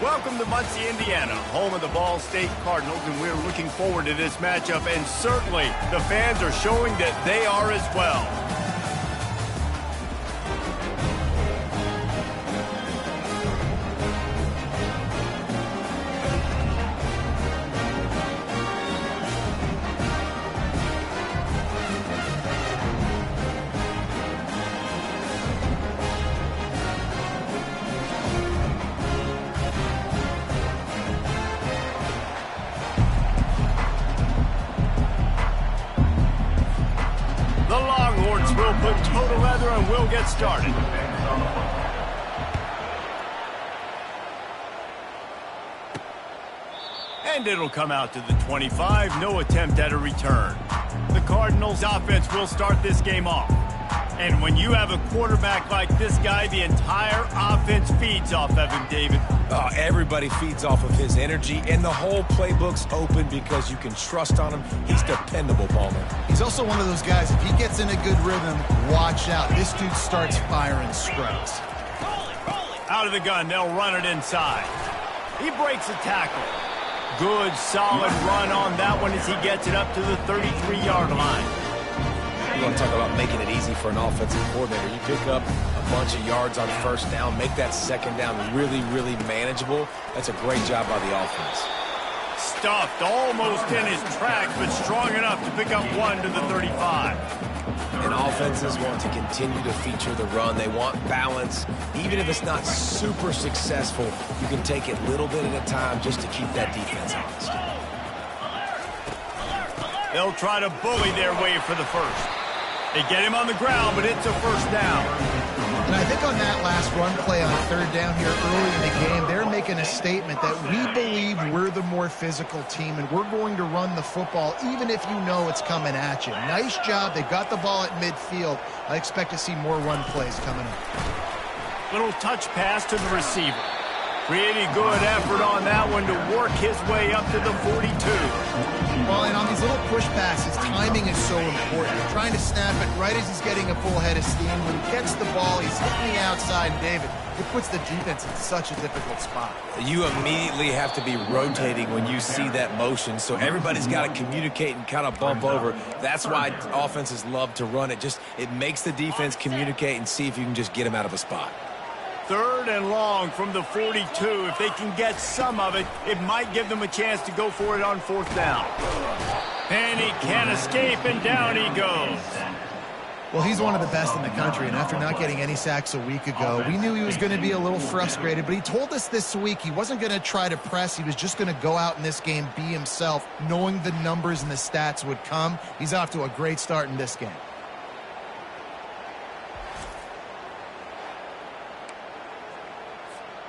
Welcome to Muncie, Indiana, home of the Ball State Cardinals, and we're looking forward to this matchup, and certainly the fans are showing that they are as well. We'll put total leather and we'll get started. And it'll come out to the 25. No attempt at a return. The Cardinals offense will start this game off. And when you have a quarterback like this guy, the entire offense feeds off of him, David. Oh, everybody feeds off of his energy, and the whole playbook's open because you can trust on him. He's dependable, Palmer. He's also one of those guys, if he gets in a good rhythm, watch out. This dude starts firing strikes. Out of the gun, they'll run it inside. He breaks a tackle. Good, solid run on that one as he gets it up to the 33-yard line. You want to talk about making it easy for an offensive coordinator. You pick up a bunch of yards on first down, make that second down really, really manageable. That's a great job by the offense. Stuffed almost in his tracks, but strong enough to pick up one to the 35. And offenses want to continue to feature the run. They want balance. Even if it's not super successful, you can take it little bit at a time just to keep that defense honest. They'll try to bully their way for the first. They get him on the ground, but it's a first down. And I think on that last run play on third down here early in the game, they're making a statement that we believe we're the more physical team, and we're going to run the football even if you know it's coming at you. Nice job. They got the ball at midfield. I expect to see more run plays coming up. Little touch pass to the receiver. Pretty good effort on that one to work his way up to the 42. Well, and on these little push passes, timing is so important. You're trying to snap it right as he's getting a full head of steam. When he gets the ball, he's hitting the outside, and David, it puts the defense in such a difficult spot. You immediately have to be rotating when you see that motion, so everybody's got to communicate and kind of bump over. That's why offenses love to run it. It makes the defense communicate and see if you can just get him out of a spot. Third and long from the 42. If they can get some of it, it might give them a chance to go for it on fourth down. And he can't escape, and down he goes. Well, he's one of the best in the country, and after not getting any sacks a week ago, we knew he was going to be a little frustrated, but he told us this week he wasn't going to try to press. He was just going to go out in this game, be himself, knowing the numbers and the stats would come. He's off to a great start in this game.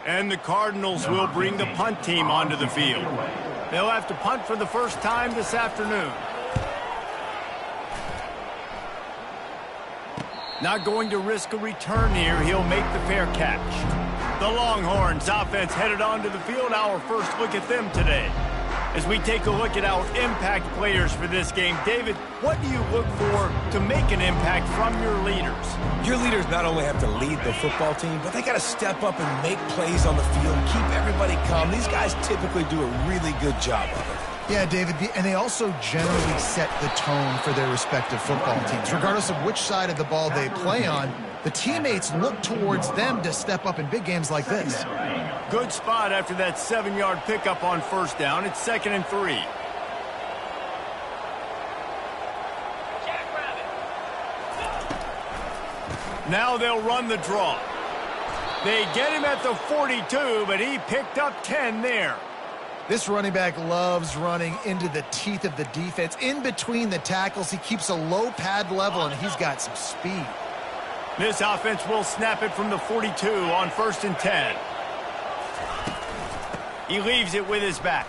And the Cardinals will bring the punt team onto the field. They'll have to punt for the first time this afternoon. Not going to risk a return here. He'll make the fair catch. The Longhorns offense headed onto the field. Our first look at them today. As we take a look at our impact players for this game, David, what do you look for to make an impact from your leaders? Your leaders not only have to lead the football team, but they got to step up and make plays on the field, keep everybody calm. These guys typically do a really good job of it. Yeah, David, and they also generally set the tone for their respective football teams. Regardless of which side of the ball they play on, the teammates look towards them to step up in big games like this. Good spot after that 7-yard pickup on first down. It's 2nd and 3. Now they'll run the draw. They get him at the 42, but he picked up 10 there. This running back loves running into the teeth of the defense. In between the tackles, he keeps a low pad level, and he's got some speed. This offense will snap it from the 42 on 1st and 10. He leaves it with his back.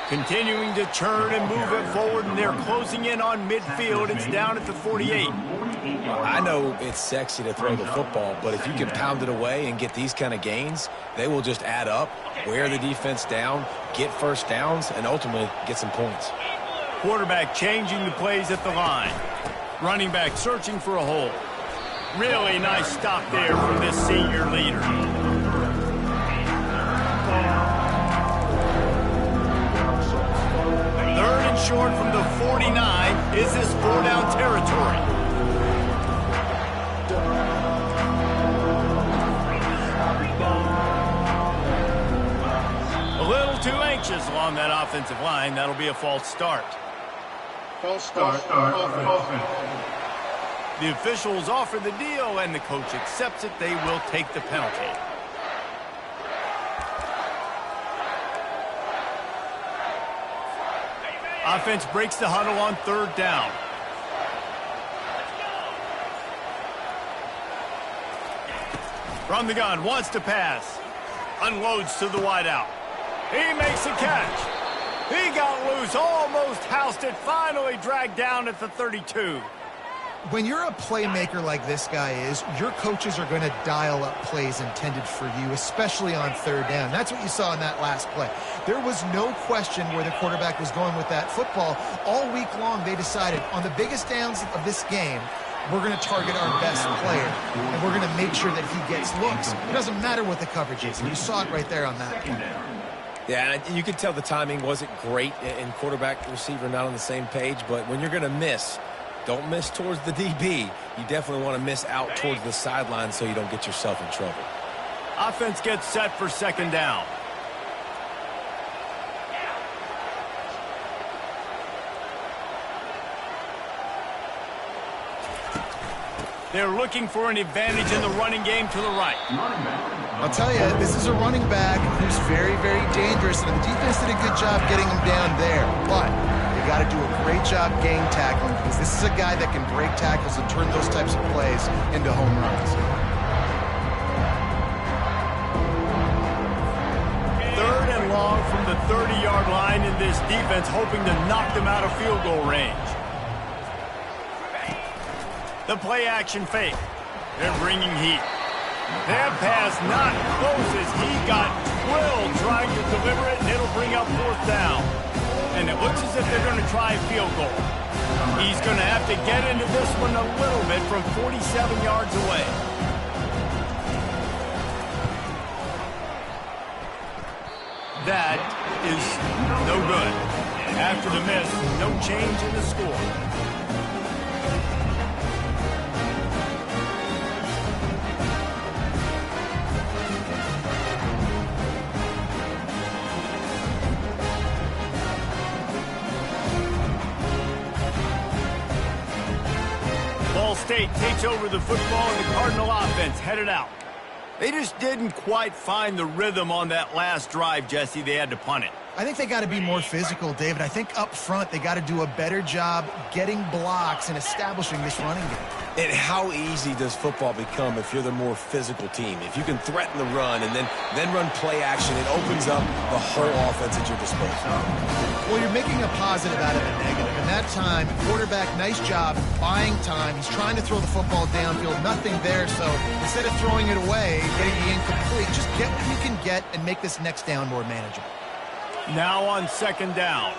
Continuing to churn and move it forward, and they're closing in on midfield. It's down at the 48. I know it's sexy to throw the football, but if you can pound it away and get these kind of gains, they will just add up, wear the defense down, get first downs, and ultimately get some points. Quarterback changing the plays at the line. Running back searching for a hole. Really nice stop there from this senior leader. short from the 49. Is this 4-down territory? A little too anxious along that offensive line. That'll be a false start. False start. Offense. The officials offer the deal, and the coach accepts it. They will take the penalty. Offense breaks the huddle on 3rd down. From the gun, wants to pass. Unloads to the wideout. He makes a catch. He got loose, almost housed it, finally dragged down at the 32. When you're a playmaker like this guy is, your coaches are going to dial up plays intended for you, especially on 3rd down. That's what you saw in that last play. There was no question where the quarterback was going with that football. All week long, they decided on the biggest downs of this game, we're going to target our best player, and we're going to make sure that he gets looks. It doesn't matter what the coverage is. You saw it right there on that play. Yeah, and you could tell the timing wasn't great and quarterback and receiver not on the same page, but when you're going to miss, don't miss towards the DB. You definitely want to miss out towards the sideline so you don't get yourself in trouble. Offense gets set for 2nd down. They're looking for an advantage in the running game to the right. I'll tell you, this is a running back who's very, very dangerous, and the defense did a good job getting him down there. But they got to do a great job gang tackling, because this is a guy that can break tackles and turn those types of plays into home runs. 3rd and long from the 30-yard line, in this defense hoping to knock them out of field goal range. The play-action fake. They're bringing heat. That pass not close as he got drilled trying to deliver it, and it'll bring up 4th down. And it looks as if they're going to try a field goal. He's going to have to get into this one a little bit from 47 yards away. That is no good. After the miss, no change in the score. Ball State takes over the football, and the Cardinal offense headed out. They just didn't quite find the rhythm on that last drive, Jesse. They had to punt it. I think they got to be more physical, David. I think up front they got to do a better job getting blocks and establishing this running game. And how easy does football become if you're the more physical team? If you can threaten the run and then run play action, it opens up the whole offense at your disposal. Well, you're making a positive out of a negative. And that time, quarterback, nice job buying time. He's trying to throw the football downfield, nothing there. So instead of throwing it away, getting the incomplete, just get what you can get and make this next down more manageable. Now on 2nd down.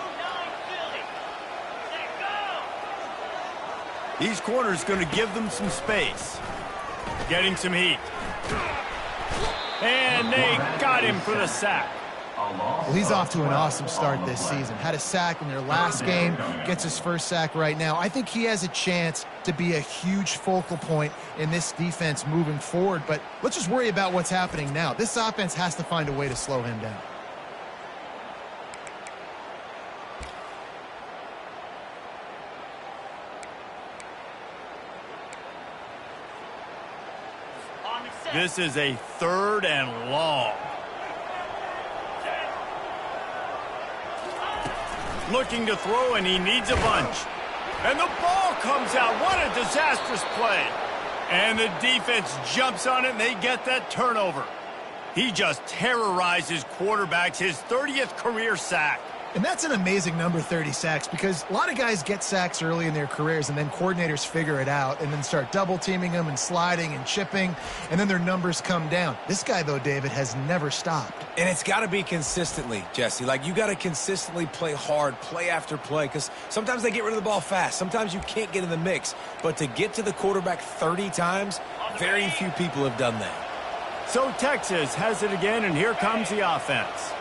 These corners going to give them some space. Getting some heat. And they got him for the sack. Well, he's off to an awesome start this season. Had a sack in their last game, gets his first sack right now. I think he has a chance to be a huge focal point in this defense moving forward. But let's just worry about what's happening now. This offense has to find a way to slow him down. This is a 3rd and long. Looking to throw, and he needs a bunch. And the ball comes out. What a disastrous play. And the defense jumps on it, and they get that turnover. He just terrorizes quarterbacks, his 30th career sack. And that's an amazing number, 30 sacks, because a lot of guys get sacks early in their careers, and then coordinators figure it out and then start double-teaming them and sliding and chipping, and then their numbers come down. This guy, though, David, has never stopped. And it's got to be consistently, Jesse. Like, you got to consistently play hard, play after play, because sometimes they get rid of the ball fast. Sometimes you can't get in the mix. But to get to the quarterback 30 times, very few people have done that. So Texas has it again, and here comes the offense.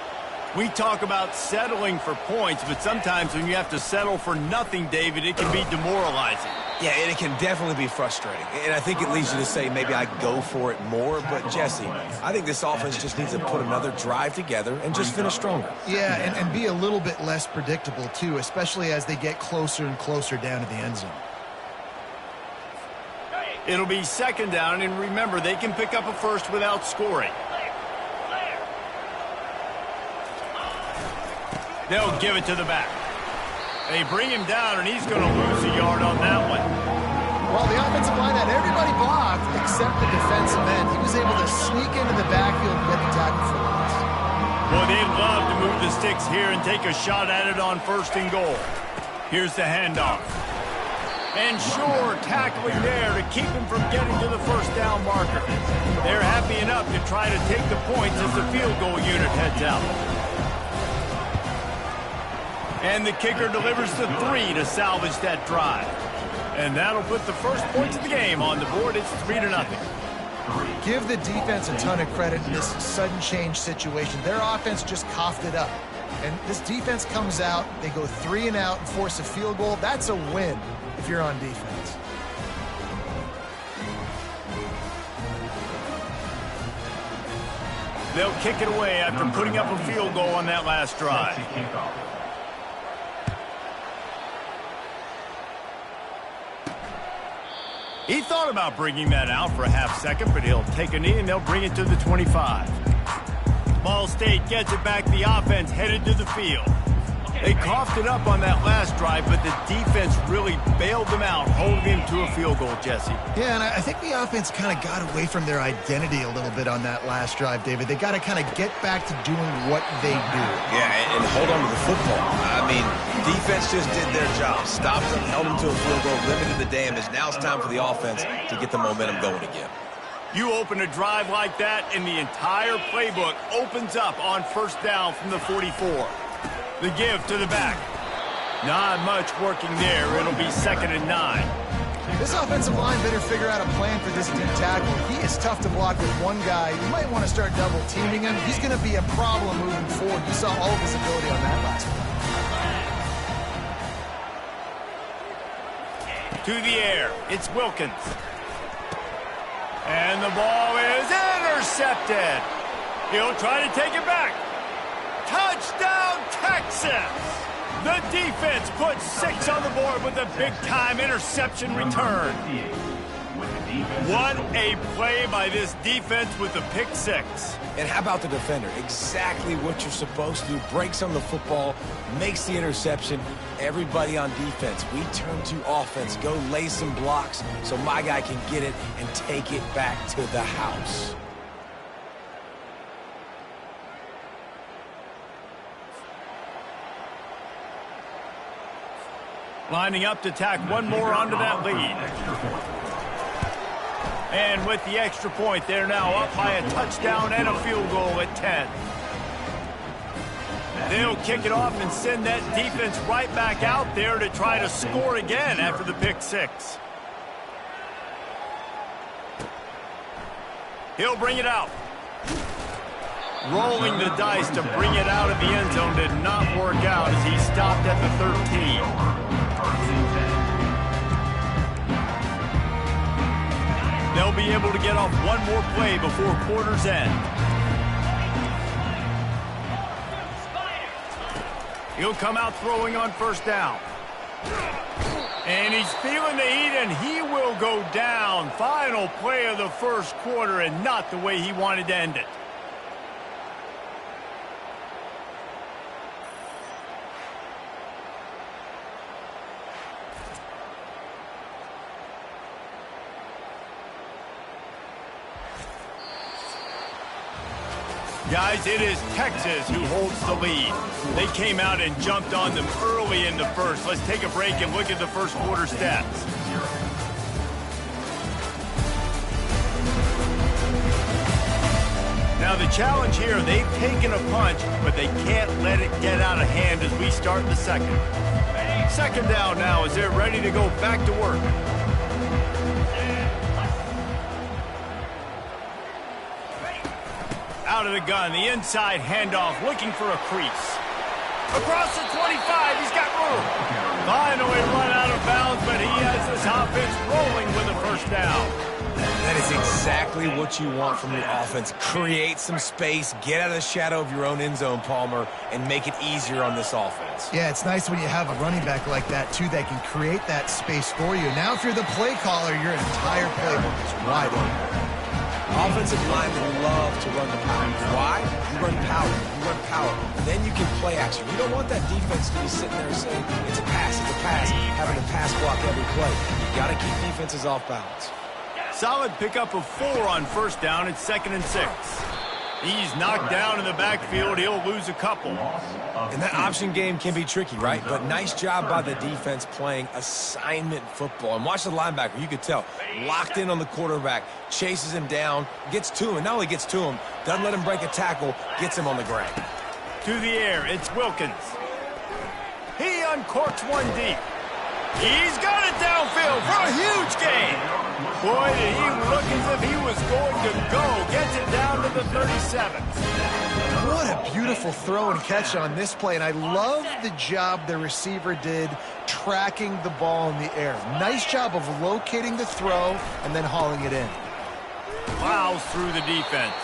We talk about settling for points, but sometimes when you have to settle for nothing, David, it can be demoralizing. Yeah, and it can definitely be frustrating. And I think it leads you to say maybe I go for it more. But, Jesse, I think this offense just needs to put another drive together and just finish stronger. Yeah, and be a little bit less predictable, too, especially as they get closer and closer down to the end zone. It'll be second down, and remember, they can pick up a first without scoring. They'll give it to the back. They bring him down, and he's going to lose a yard on that one. Well, the offensive line had everybody blocked except the defensive end. He was able to sneak into the backfield and get the tackle for loss. Boy, they'd love to move the sticks here and take a shot at it on first and goal. Here's the handoff. And sure, tackling there to keep him from getting to the first down marker. They're happy enough to try to take the points as the field goal unit heads out. And the kicker delivers the 3 to salvage that drive. And that'll put the first points of the game on the board. It's 3-0. Give the defense a ton of credit in this sudden change situation. Their offense just coughed it up. And this defense comes out, they go 3 and out and force a field goal. That's a win if you're on defense. They'll kick it away after putting up a field goal on that last drive. He thought about bringing that out for a half second, but he'll take a knee and they'll bring it to the 25. Ball State gets it back. The offense headed to the field. They coughed it up on that last drive, but the defense really bailed them out, holding him to a field goal, Jesse. Yeah, and I think the offense kind of got away from their identity a little bit on that last drive, David. They got to kind of get back to doing what they do. Yeah, and hold on to the football. I mean, defense just did their job. Stopped them, held them to a field goal, limited the damage. Now it's time for the offense to get the momentum going again. You open a drive like that, and the entire playbook opens up on first down from the 44. The give to the back. Not much working there. It'll be 2nd and 9. This offensive line better figure out a plan for this deep tackle. He is tough to block with one guy. You might want to start double teaming him. He's going to be a problem moving forward. You saw all of his ability on that last one. To the air. It's Wilkins. And the ball is intercepted. He'll try to take it back. Touchdown, Texas! The defense puts 6 on the board with a big-time interception return. What a play by this defense with the pick 6. And how about the defender? Exactly what you're supposed to do. Breaks on the football, makes the interception. Everybody on defense, we turn to offense. Go lay some blocks so my guy can get it and take it back to the house. Lining up to tack one more onto that lead. And with the extra point, they're now up by a touchdown and a field goal at 10. They'll kick it off and send that defense right back out there to try to score again after the pick 6. He'll bring it out. Rolling the dice to bring it out of the end zone did not work out as he stopped at the 13. They'll be able to get off one more play before quarter's end. He'll come out throwing on first down. And he's feeling the heat, and he will go down. Final play of the first quarter, and not the way he wanted to end it. Guys, it is Texas who holds the lead. They came out and jumped on them early in the first. Let's take a break and look at the first quarter stats. Now the challenge here, they've taken a punch, but they can't let it get out of hand as we start the second. Second down now as they're ready to go back to work. Out of the gun, the inside handoff, looking for a crease. Across the 25, he's got room. Finally run out of bounds, but he has this offense rolling with a first down. That is exactly what you want from your offense. Create some space, get out of the shadow of your own end zone, Palmer, and make it easier on this offense. Yeah, it's nice when you have a running back like that, too, that can create that space for you. Now, if you're the play caller, your entire playbook is wide open. Offensive linemen love to run the power. Why? You run power. You run power. Then you can play action. You don't want that defense to be sitting there saying, it's a pass, having to pass block every play. You got to keep defenses off balance. Solid pickup of 4 on first down. It's 2nd and 6. He's knocked down in the backfield. He'll lose a couple. And that option game can be tricky, right? But nice job by the defense playing assignment football. And watch the linebacker. You could tell. Locked in on the quarterback. Chases him down. Gets to him. And not only gets to him, doesn't let him break a tackle. Gets him on the ground. To the air. It's Wilkins. He uncorks one deep. He's got it downfield for a huge gain. Boy, did he look as if he was going to go. Gets it down to the 37. What a beautiful throw and catch on this play, and I love the job the receiver did tracking the ball in the air. Nice job of locating the throw and then hauling it in. Plows through the defense.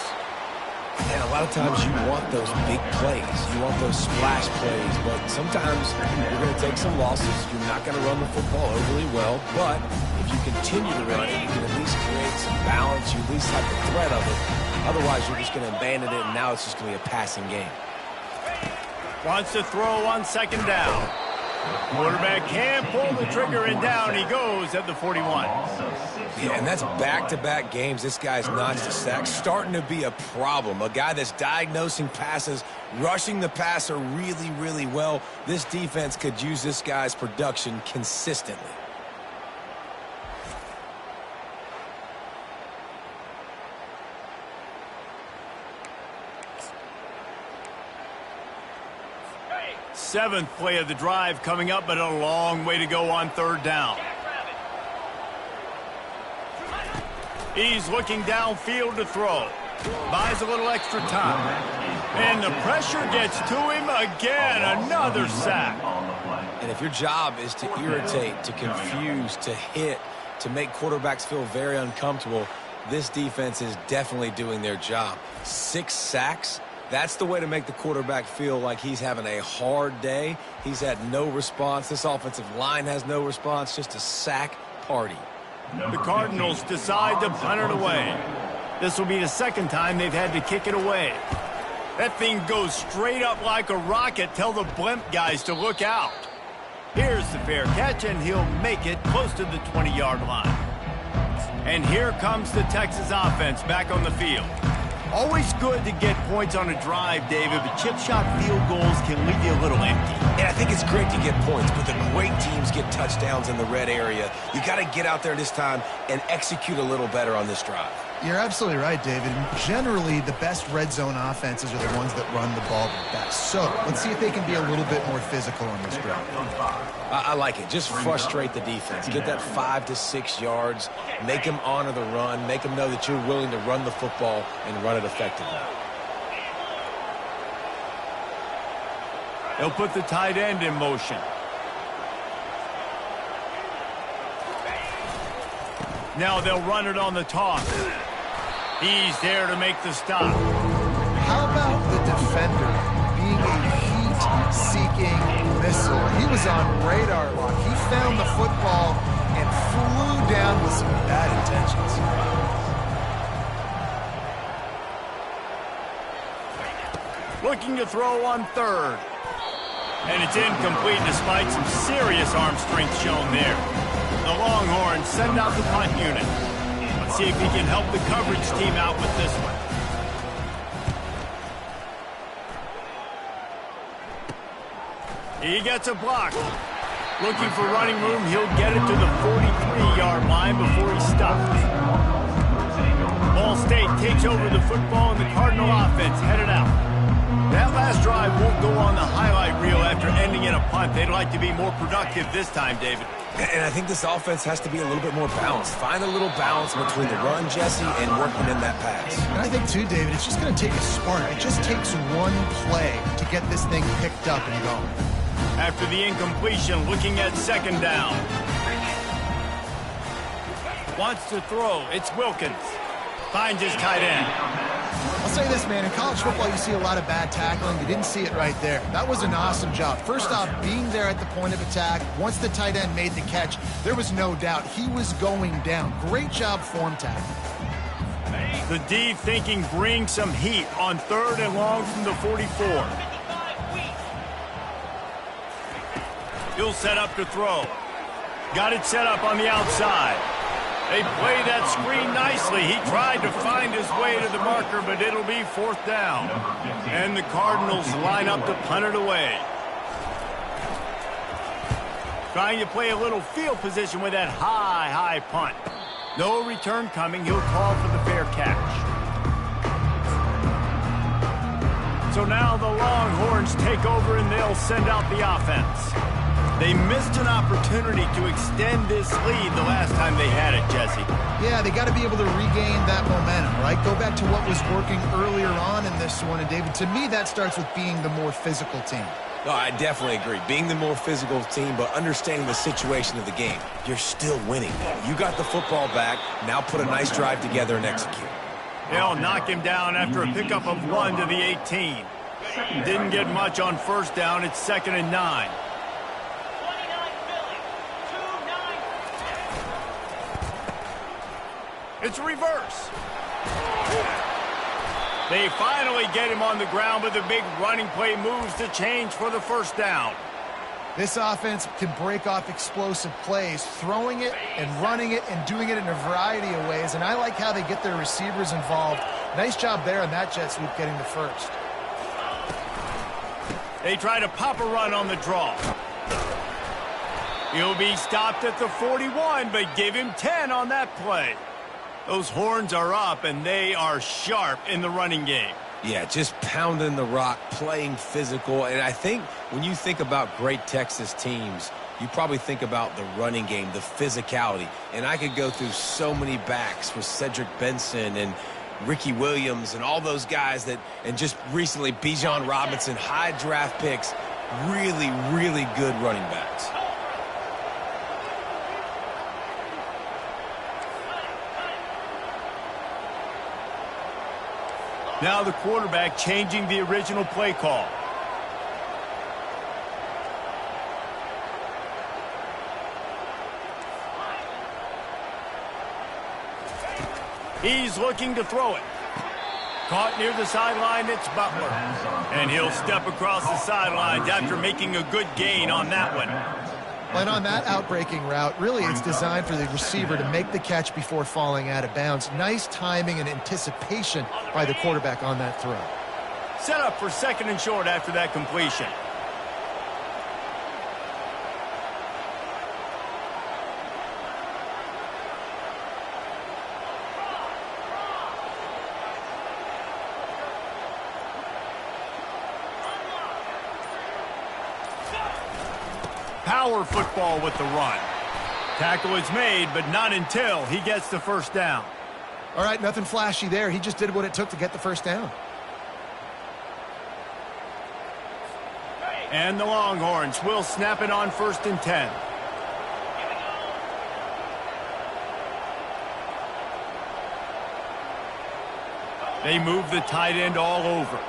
And a lot of times you want those big plays. You want those splash plays. But sometimes you're going to take some losses. You're not going to run the football overly well. But if you continue to run it, you can at least create some balance. You at least have the threat of it. Otherwise, you're just going to abandon it, and now it's just going to be a passing game. Wants to throw on 2nd down. Quarterback can pull the trigger, and down he goes at the 41. Yeah, and that's back-to-back games. This guy's notched a sack, starting to be a problem. A guy that's diagnosing passes, rushing the passer really, really well. This defense could use this guy's production consistently. Seventh play of the drive coming up, but a long way to go on 3rd down. He's looking downfield to throw. Buys a little extra time. And the pressure gets to him again. Another sack. And if your job is to irritate, to confuse, to hit, to make quarterbacks feel very uncomfortable, this defense is definitely doing their job. 6 sacks. That's the way to make the quarterback feel like he's having a hard day. He's had no response. This offensive line has no response. Just a sack party. The Cardinals decide to punt it away. This will be the 2nd time they've had to kick it away. That thing goes straight up like a rocket. Tell the blimp guys to look out. Here's the fair catch, and he'll make it close to the 20-yard line. And here comes the Texas offense back on the field. Always good to get points on a drive, David, but chip shot field goals can leave you a little empty. And I think it's great to get points, but the great teams get touchdowns in the red area. You got to get out there this time and execute a little better on this drive. You're absolutely right, David. Generally, the best red zone offenses are the ones that run the ball the best. So let's see if they can be a little bit more physical on this drive. I like it. Just frustrate the defense. Get that 5 to 6 yards. Make them honor the run. Make them know that you're willing to run the football and run it effectively. They'll put the tight end in motion. Now they'll run it on the toss. He's there to make the stop. How about the defender being a heat-seeking missile? He was on radar lock. He found the football and flew down with some bad intentions. Looking to throw on 3rd. And it's incomplete despite some serious arm strength shown there. The Longhorns send out the punt unit. Let's see if he can help the coverage team out with this one. He gets a block. Looking for running room, he'll get it to the 43-yard line before he stops. Ball State takes over the football, and the Cardinal offense headed out. That last drive won't go on the highlight reel after ending in a punt. They'd like to be more productive this time, David. And I think this offense has to be a little bit more balanced. Find a little balance between the run, Jesse, and working in that pass. And I think, too, David, it's just going to take a spark. It just takes one play to get this thing picked up and going. After the incompletion, looking at second down. Wants to throw. It's Wilkins. Finds his tight end. I'll say this, man. In college football, you see a lot of bad tackling. You didn't see it right there. That was an awesome job. First off, being there at the point of attack. Once the tight end made the catch, there was no doubt he was going down. Great job form tackling. The D thinking bring some heat on 3rd and long from the 44. He'll set up to throw. Got it set up on the outside. They play that screen nicely. He tried to find his way to the marker, but it'll be 4th down. And the Cardinals line up to punt it away. Trying to play a little field position with that high punt. No return coming. He'll call for the fair catch. So now the Longhorns take over and they'll send out the offense. They missed an opportunity to extend this lead the last time they had it, Jesse. Yeah, they got to be able to regain that momentum, right? Go back to what was working earlier on in this one. And, David, to me, that starts with being the more physical team. No, I definitely agree. Being the more physical team, but understanding the situation of the game. You're still winning. You got the football back. Now put a nice drive together and execute. They'll knock him down after a pickup of 1 to the 18. Didn't get much on 1st down. It's 2nd and 9. It's reverse. They finally get him on the ground, but the big running play moves the change for the 1st down. This offense can break off explosive plays, throwing it and running it and doing it in a variety of ways, and I like how they get their receivers involved. Nice job there on that jet sweep getting the 1st. They try to pop a run on the draw. He'll be stopped at the 41, but give him 10 on that play. Those horns are up, and they are sharp in the running game. Yeah, just pounding the rock, playing physical. And I think when you think about great Texas teams, you probably think about the running game, the physicality. And I could go through so many backs with Cedric Benson and Ricky Williams and all those guys that, and just recently Bijan Robinson, high draft picks, really, really good running backs. Now the quarterback changing the original play call. He's looking to throw it. Caught near the sideline, it's Butler. And he'll step across the sidelines after making a good gain on that one. And on that outbreaking route, really it's designed for the receiver to make the catch before falling out of bounds. Nice timing and anticipation by the quarterback on that throw. Set up for 2nd and short after that completion. Power football with the run. Tackle is made, but not until he gets the 1st down. All right, nothing flashy there. He just did what it took to get the 1st down. And the Longhorns will snap it on 1st and 10. They move the tight end all over.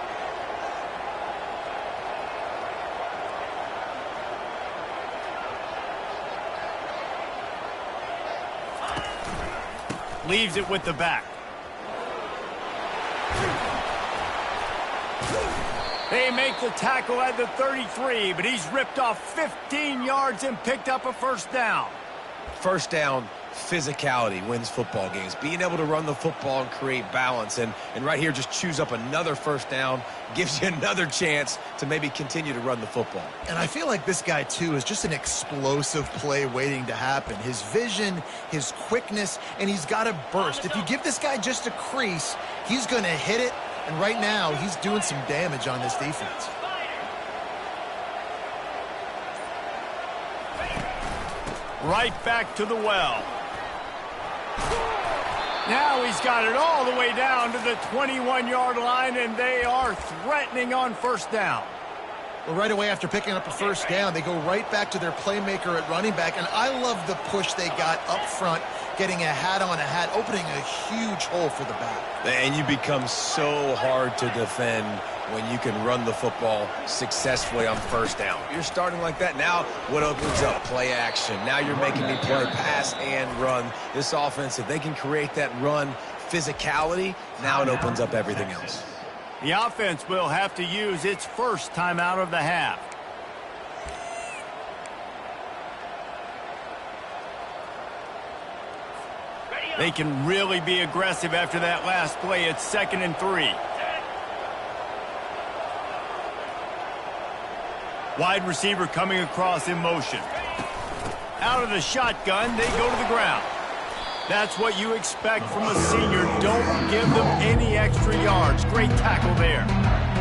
Leaves it with the back. They make the tackle at the 33, but he's ripped off 15 yards and picked up a 1st down. 1st down, physicality wins football games. Being able to run the football and create balance. And right here, just choose up another 1st down, gives you another chance to maybe continue to run the football. And I feel like this guy, too, is just an explosive play waiting to happen. His vision, his quickness, and he's got a burst. If you give this guy just a crease, he's going to hit it. And right now, he's doing some damage on this defense. Right back to the well. Now he's got it all the way down to the 21-yard line, and they are threatening on first down. Well, right away after picking up a first down, they go right back to their playmaker at running back, and I love the push they got up front, getting a hat on a hat, opening a huge hole for the back. And you become so hard to defend when you can run the football successfully on first down. You're starting like that. Now what opens up? Play action. Now you're making me play pass and run. This offense, if they can create that run physicality, now it opens up everything else. The offense will have to use its first timeout of the half. They can really be aggressive after that last play. It's 2nd and 3. Wide receiver coming across in motion. Out of the shotgun, they go to the ground. That's what you expect from a senior. Don't give them any extra yards. Great tackle there.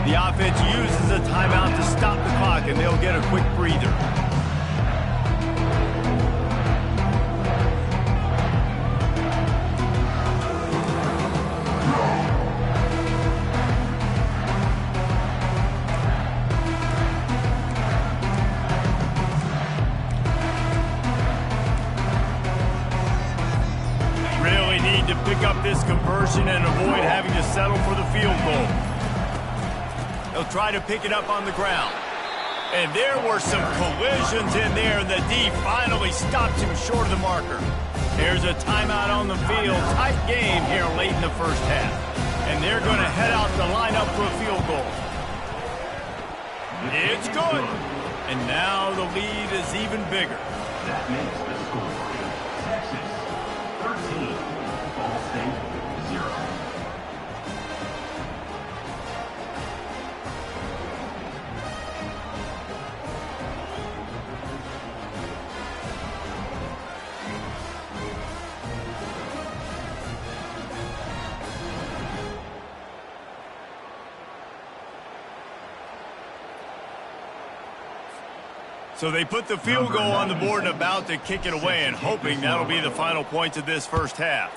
The offense uses a timeout to stop the clock, and they'll get a quick breather. Pick up this conversion and avoid having to settle for the field goal. They'll try to pick it up on the ground. And there were some collisions in there, and the D finally stopped him short of the marker. There's a timeout on the field. Tight game here late in the first half. And they're going to head out the lineup for a field goal. It's good. And now the lead is even bigger. That makes the score Texas 13, Ball State 0. So they put the field goal on the board and about to kick it away, and hoping that'll be the final points of this first half.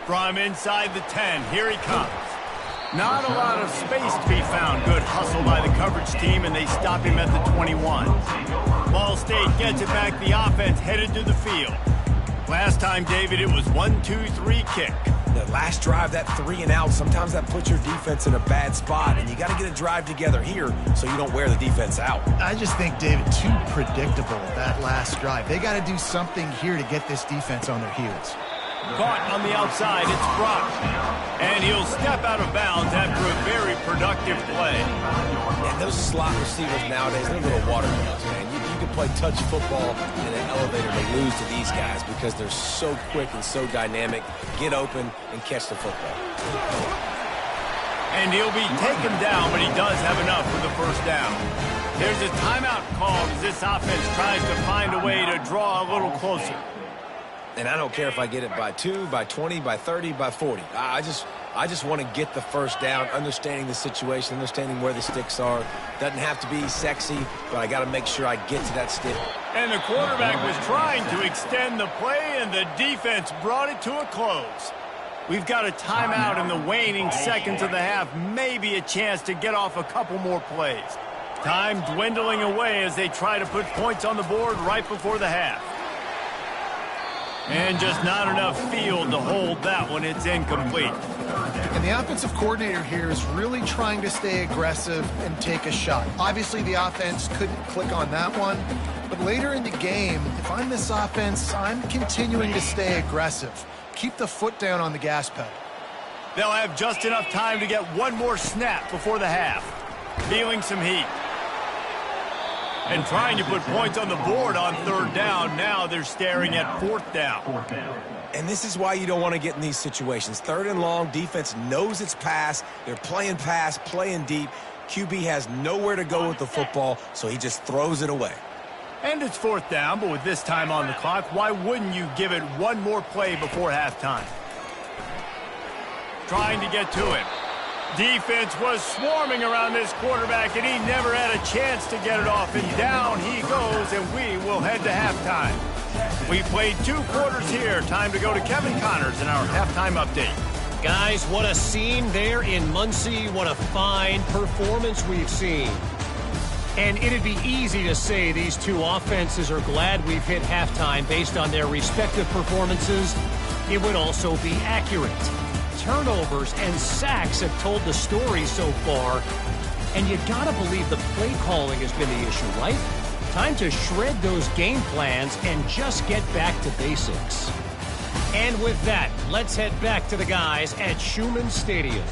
From inside the 10, here he comes. Not a lot of space to be found. Good hustle by the coverage team, and they stop him at the 21. Ball State gets it back. The offense headed to the field. Last time, David, it was 1-2-3 kick. The last drive, that 3 and out, sometimes that puts your defense in a bad spot, and you got to get a drive together here so you don't wear the defense out. I just think, David, too predictable, that last drive. They got to do something here to get this defense on their heels. Caught on the outside, it's Brock. And he'll step out of bounds after a very productive play. And those slot receivers nowadays, they're little watermelons, man. You can play touch football in an elevator to lose to these guys because they're so quick and so dynamic. Get open and catch the football. And he'll be taken down, but he does have enough for the first down. There's a timeout called as this offense tries to find a way to draw a little closer. And I don't care if I get it by 2, by 20, by 30, by 40. I just want to get the first down, understanding the situation, understanding where the sticks are. Doesn't have to be sexy, but I got to make sure I get to that stick. And the quarterback was trying to extend the play, and the defense brought it to a close. We've got a timeout in the waning seconds of the half, maybe a chance to get off a couple more plays. Time dwindling away as they try to put points on the board right before the half. And just not enough field to hold that one. It's incomplete. And the offensive coordinator here is really trying to stay aggressive and take a shot. Obviously, the offense couldn't click on that one. But later in the game, if I'm this offense, I'm continuing to stay aggressive. Keep the foot down on the gas pedal. They'll have just enough time to get one more snap before the half. Feeling some heat. And trying to put points on the board on third down. Now they're staring at fourth down. And this is why you don't want to get in these situations. Third and long, defense knows it's pass. They're playing pass, playing deep. QB has nowhere to go with the football, so he just throws it away. And it's fourth down, but with this time on the clock, why wouldn't you give it one more play before halftime? Trying to get to him. Defense was swarming around this quarterback, and he never had a chance to get it off. And down he goes, and we will head to halftime. We played 2 quarters here. Time to go to Kevin Connors in our halftime update. Guys, what a scene there in Muncie. What a fine performance we've seen. And it'd be easy to say these 2 offenses are glad we've hit halftime based on their respective performances. It would also be accurate. Turnovers and sacks have told the story so far. And you gotta believe the play calling has been the issue, right? Time to shred those game plans and just get back to basics. And with that, let's head back to the guys at Schumann Stadium.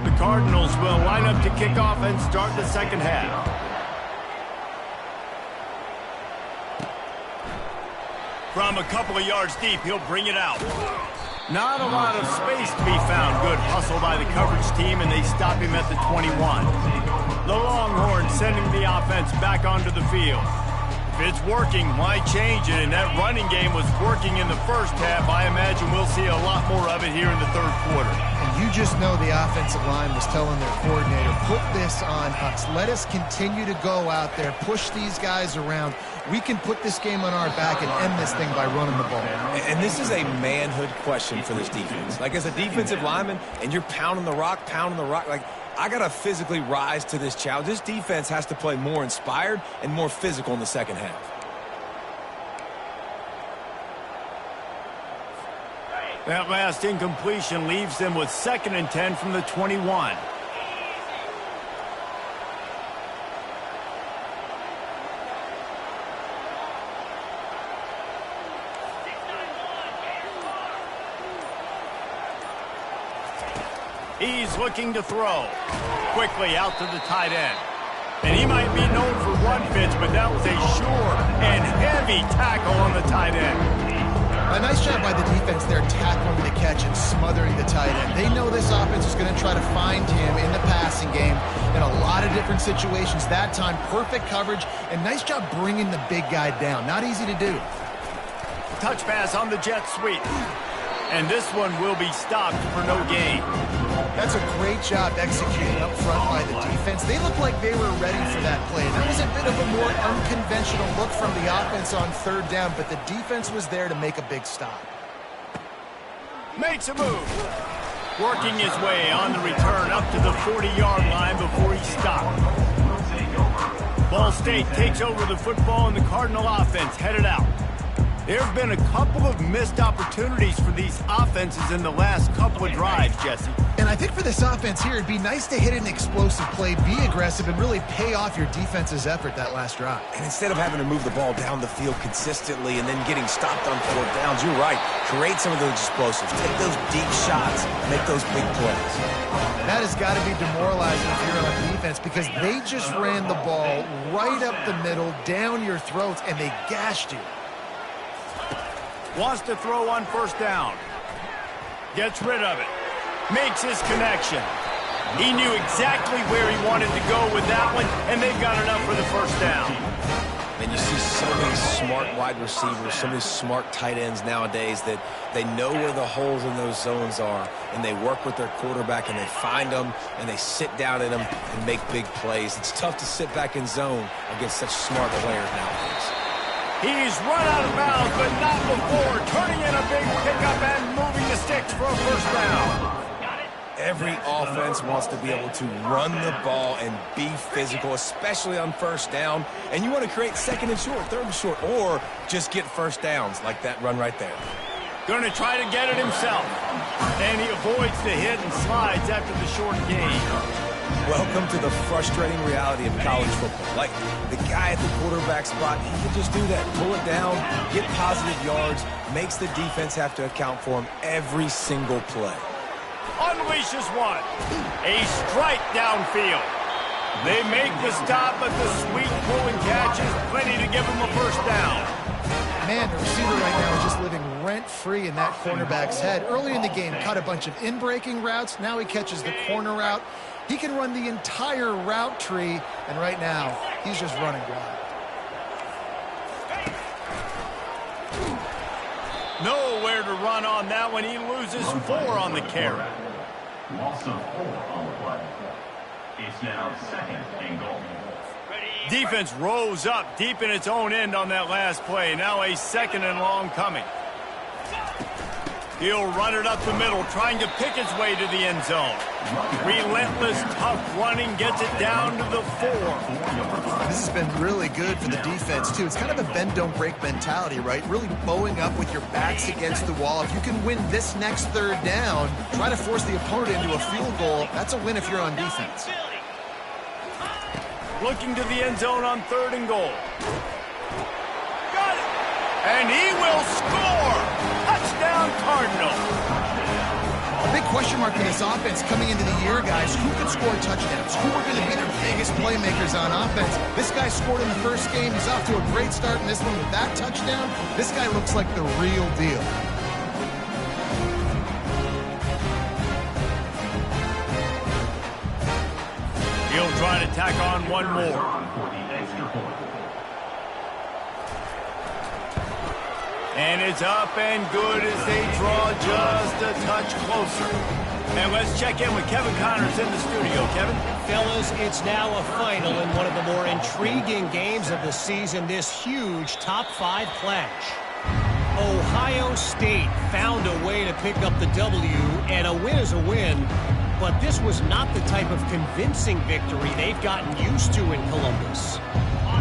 The Cardinals will line up to kick off and start the second half. From a couple of yards deep, he'll bring it out. Not a lot of space to be found. Good hustle by the coverage team, and they stop him at the 21. The Longhorns sending the offense back onto the field. If it's working, why change it? And that running game was working in the first half. I imagine we'll see a lot more of it here in the third quarter. And you just know the offensive line was telling their coordinator, put this on us. Let us continue to go out there, push these guys around. We can put this game on our back and end this thing by running the ball. And this is a manhood question for this defense. Like, as a defensive lineman, and you're pounding the rock, like, I got to physically rise to this challenge. This defense has to play more inspired and more physical in the second half. That last incompletion leaves them with 2nd and 10 from the 21. He's looking to throw. Quickly out to the tight end. And he might be known for one pitch, but that was a sure and heavy tackle on the tight end. A nice job by the defense there, tackling the catch and smothering the tight end. They know this offense is going to try to find him in the passing game in a lot of different situations. That time, perfect coverage, and nice job bringing the big guy down. Not easy to do. Touch pass on the jet sweep. And this one will be stopped for no gain. That's a great job executed up front by the defense. They looked like they were ready for that play. That was a bit of a more unconventional look from the offense on 3rd down, but the defense was there to make a big stop. Makes a move. Working his way on the return up to the 40-yard line before he stopped. Ball State takes over the football, and the Cardinal offense headed out. There have been a couple of missed opportunities for these offenses in the last couple of drives, Jesse. And I think for this offense here, it'd be nice to hit an explosive play, be aggressive, and really pay off your defense's effort that last drive. And instead of having to move the ball down the field consistently and then getting stopped on 4th downs, you're right. Create some of those explosives. Take those deep shots. Make those big plays. That has got to be demoralizing if you're on defense, because they just ran the ball right up the middle, down your throats, and they gashed you. Wants to throw on 1st down. Gets rid of it. Makes his connection. He knew exactly where he wanted to go with that one, and they've got enough for the 1st down. And you see so many smart wide receivers, so many smart tight ends nowadays that they know where the holes in those zones are, and they work with their quarterback, and they find them, and they sit down in them and make big plays. It's tough to sit back in zone against such smart players nowadays. He's run out of bounds, but not before. Turning in a big pickup and moving the sticks for a 1st down. Every offense wants to be able to run the ball and be physical, especially on 1st down. And you want to create 2nd and short, 3rd and short, or just get 1st downs like that run right there. Going to try to get it himself. And he avoids the hit and slides after the short gain. Welcome to the frustrating reality of college football. Like, the guy at the quarterback spot, he can just do that. Pull it down, get positive yards, makes the defense have to account for him every single play. Unleashes one. A strike downfield. They make the stop, but the sweet pull and catch is plenty to give him a 1st down. Man, the receiver right now is just living rent-free in that cornerback's head. Early in the game, cut a bunch of in-breaking routes. Now he catches the corner route. He can run the entire route tree, and right now, he's just running wild. Nowhere to run on that one. He loses 4 on the carry. Loss of 4 on the play. It's now 2nd and goal. Defense rose up deep in its own end on that last play. Now a 2nd and long coming. He'll run it up the middle, trying to pick his way to the end zone. Relentless, tough running gets it down to the 4. This has been really good for the defense, too. It's kind of a bend-don't-break mentality, right? Really bowing up with your backs against the wall. If you can win this next 3rd down, try to force the opponent into a field goal. That's a win if you're on defense. Looking to the end zone on 3rd and goal. Got it! And he will score! Touchdown, Cardinal! A big question mark for this offense coming into the year, guys. Who could score touchdowns? Who are going to be their biggest playmakers on offense? This guy scored in the first game. He's off to a great start in this one with that touchdown. This guy looks like the real deal. He'll try to tack on one more. And it's up and good as they draw just a touch closer. And let's check in with Kevin Connors in the studio. Kevin? Fellas, it's now a final in one of the more intriguing games of the season, this huge top 5 clash. Ohio State found a way to pick up the W, and a win is a win. But this was not the type of convincing victory they've gotten used to in Columbus.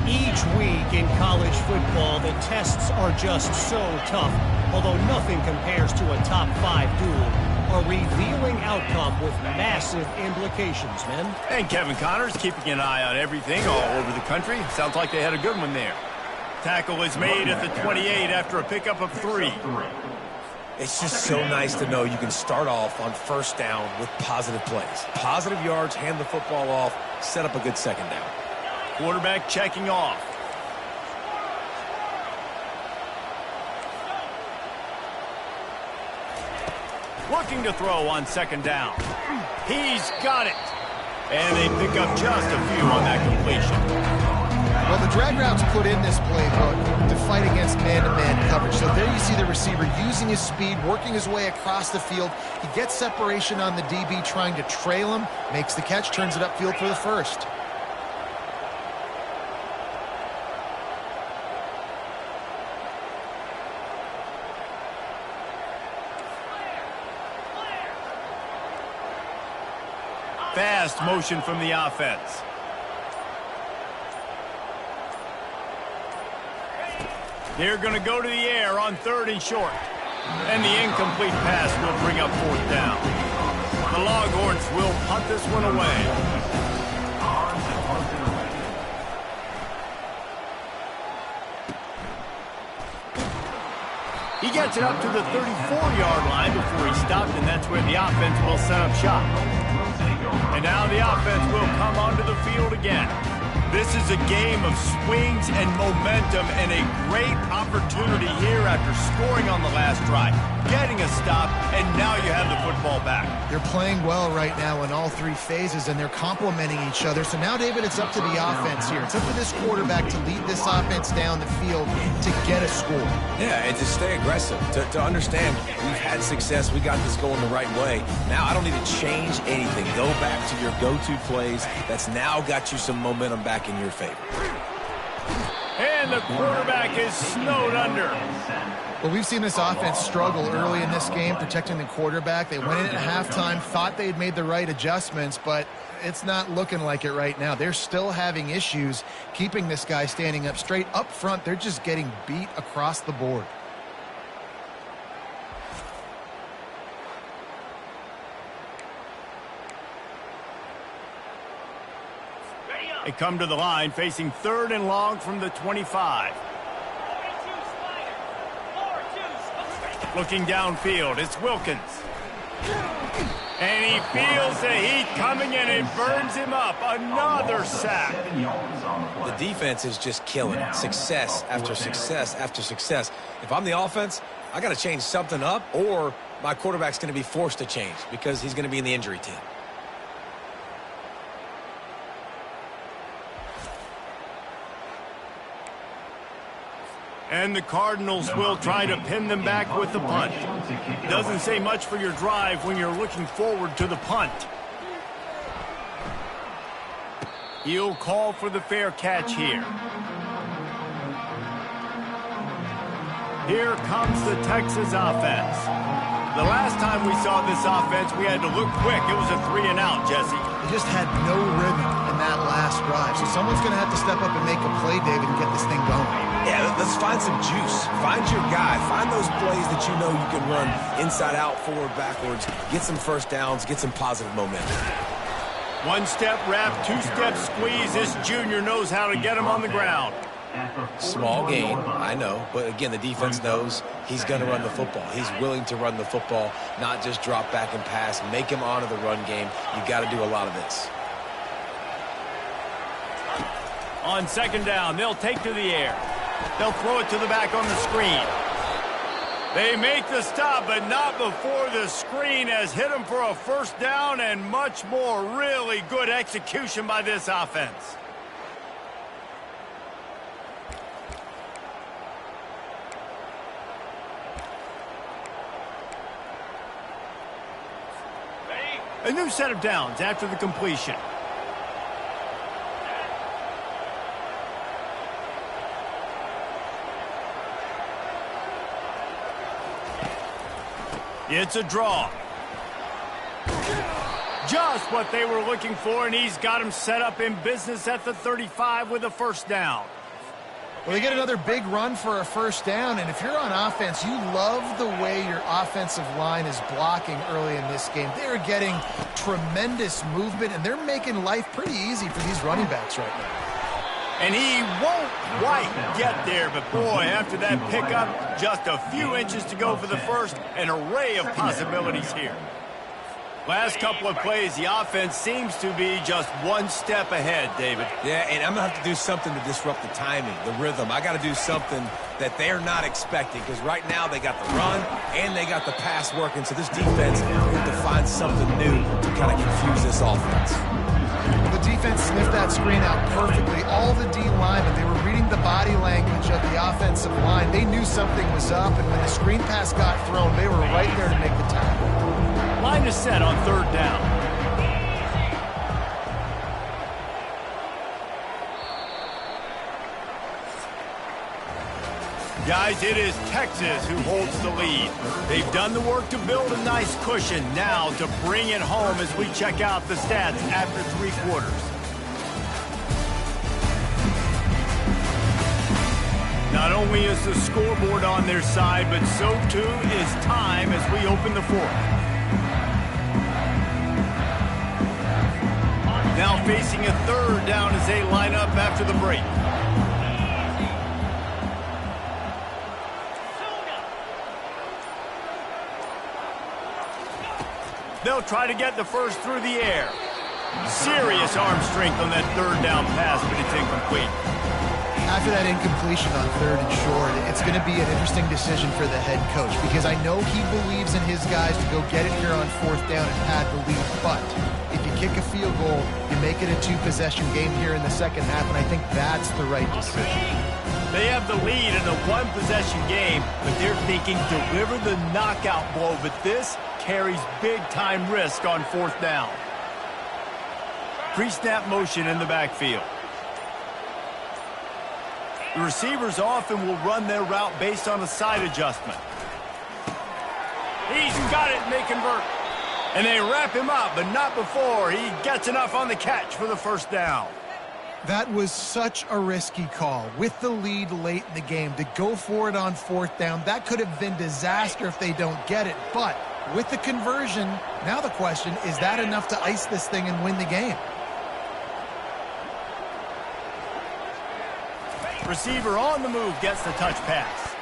Each week in college football, the tests are just so tough, although nothing compares to a top 5 duel. A revealing outcome with massive implications, men. And Kevin Connors keeping an eye on everything all over the country. Sounds like they had a good one there. Tackle is made at the 28 after a pickup of 3. It's just so nice to know you can start off on 1st down with positive plays. Positive yards, hand the football off, set up a good 2nd down. Quarterback checking off. Looking to throw on 2nd down. He's got it. And they pick up just a few on that completion. Well, the drag route's put in this playbook to fight against man-to-man coverage. So there you see the receiver using his speed, working his way across the field. He gets separation on the DB, trying to trail him, makes the catch, turns it upfield for the 1st. Fast motion from the offense. They're going to go to the air on 3rd and short. And the incomplete pass will bring up 4th down. The Longhorns will punt this one away. He gets it up to the 34-yard line before he stopped, and that's where the offense will set up shop. And now the offense will come onto the field again. This is a game of swings and momentum, and a great opportunity here after scoring on the last drive, getting a stop, and now you have the football back. They're playing well right now in all 3 phases, and they're complementing each other. So now, David, it's up to the offense here. It's up to this quarterback to lead this offense down the field to get a score. Yeah, and to stay aggressive, to understand we've had success, we got this going the right way. Now I don't need to change anything. Go back to your go-to plays. That's now got you some momentum back in your favor. And the quarterback is snowed under. Well, we've seen this offense struggle early in this game, protecting the quarterback. They went in at halftime, thought they had made the right adjustments, but it's not looking like it right now. They're still having issues keeping this guy standing up straight. Up front, they're just getting beat across the board. They come to the line facing 3rd and long from the 25. Looking downfield, it's Wilkins. And he feels the heat coming and it burns him up. Another sack. The defense is just killing it. Success after success after success. If I'm the offense, I got to change something up, or my quarterback's going to be forced to change because he's going to be in the injury team. And the Cardinals will try to pin them back with the punt. Doesn't say much for your drive when you're looking forward to the punt. He'll call for the fair catch here. Here comes the Texas offense. The last time we saw this offense, we had to look quick. It was a 3-and-out, Jesse. They just had no rhythm in that last drive. So someone's going to have to step up and make a play, David, and get this thing going. Yeah, let's find some juice. Find your guy. Find those plays that you know you can run inside out, forward, backwards. Get some first downs. Get some positive momentum. One-step wrap, two-step squeeze. This junior knows how to get him on the ground. Small gain, I know. But, again, the defense knows he's going to run the football. He's willing to run the football, not just drop back and pass. Make him honor the run game. You got to do a lot of this. On second down, they'll take to the air. They'll throw it to the back on the screen. They make the stop, but not before the screen has hit them for a first down and much more. Really good execution by this offense. A new set of downs after the completion. It's a draw. Just what they were looking for, and he's got him set up in business at the 35 with a first down. Well, they get another big run for a first down, and if you're on offense, you love the way your offensive line is blocking early in this game. They're getting tremendous movement, and they're making life pretty easy for these running backs right now. And he won't quite get there, but boy, after that pickup, just a few inches to go for the first, an array of possibilities here. Last couple of plays, the offense seems to be just one step ahead, David. Yeah, and I'm going to have to do something to disrupt the timing, the rhythm. I got to do something that they're not expecting, because right now they got the run and they got the pass working, so this defense has to find something new to kind of confuse this offense. The defense sniffed that screen out perfectly. All the D linemen, they were reading the body language of the offensive line. They knew something was up, and when the screen pass got thrown, they were right there to make the tackle. Line is set on third down. Guys, it is Texas who holds the lead. They've done the work to build a nice cushion. Now to bring it home as we check out the stats after three quarters. Not only is the scoreboard on their side, but so too is time as we open the fourth. Now facing a third down as they line up after the break. They'll try to get the first through the air. Serious arm strength on that third down pass, but it's incomplete. After that incompletion on third and short, it's going to be an interesting decision for the head coach, because I know he believes in his guys to go get it here on fourth down and pad the lead. But if you kick a field goal, you make it a two-possession game here in the second half, and I think that's the right decision. They have the lead in a one-possession game, but they're thinking deliver the knockout blow, but this carries big-time risk on fourth down. Pre-snap motion in the backfield. The receivers often will run their route based on a side adjustment. He's got it, and they convert. And they wrap him up, but not before he gets enough on the catch for the first down. That was such a risky call. With the lead late in the game, to go for it on fourth down, that could have been disaster if they don't get it. But with the conversion, now the question, is that enough to ice this thing and win the game? Receiver on the move gets the touch pass.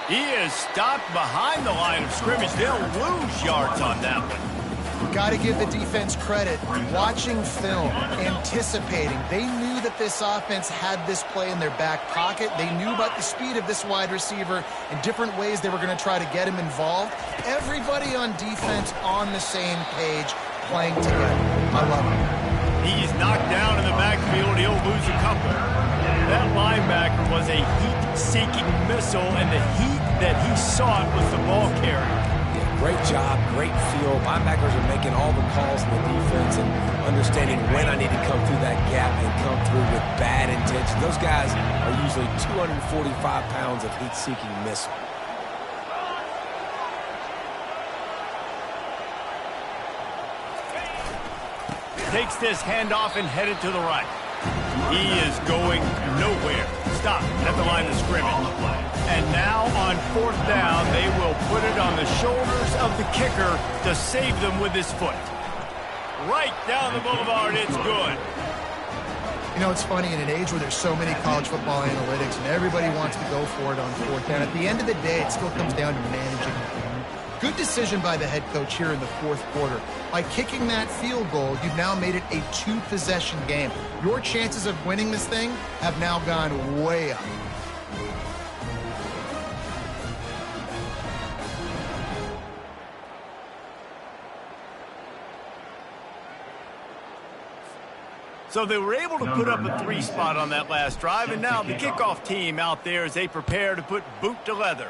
He is stopped behind the line of scrimmage. They'll lose yards on that one. Got to give the defense credit. Watching film, anticipating. They knew that this offense had this play in their back pocket. They knew about the speed of this wide receiver and different ways they were going to try to get him involved. Everybody on defense on the same page, playing together. I love it. He's knocked down in the backfield. He'll lose a couple. That linebacker was a heat-seeking missile, and the heat that he sought was the ball carrier. Yeah, great job, great feel. Linebackers are making all the calls in the defense and understanding when I need to come through that gap and come through with bad intention. Those guys are usually 245 pounds of heat-seeking missile. Takes this handoff and headed to the right. He is going nowhere. Stop at the line of scrimmage. And now on 4th down, they will put it on the shoulders of the kicker to save them with his foot. Right down the boulevard, it's good. You know, it's funny, in an age where there's so many college football analytics and everybody wants to go for it on 4th down, at the end of the day, it still comes down to managing the game. Good decision by the head coach here in the 4th quarter. By kicking that field goal, you've now made it a 2-possession game. Your chances of winning this thing have now gone way up. So they were able to put up a 3 spot on that last drive, and now the kickoff team out there as they prepare to put boot to leather.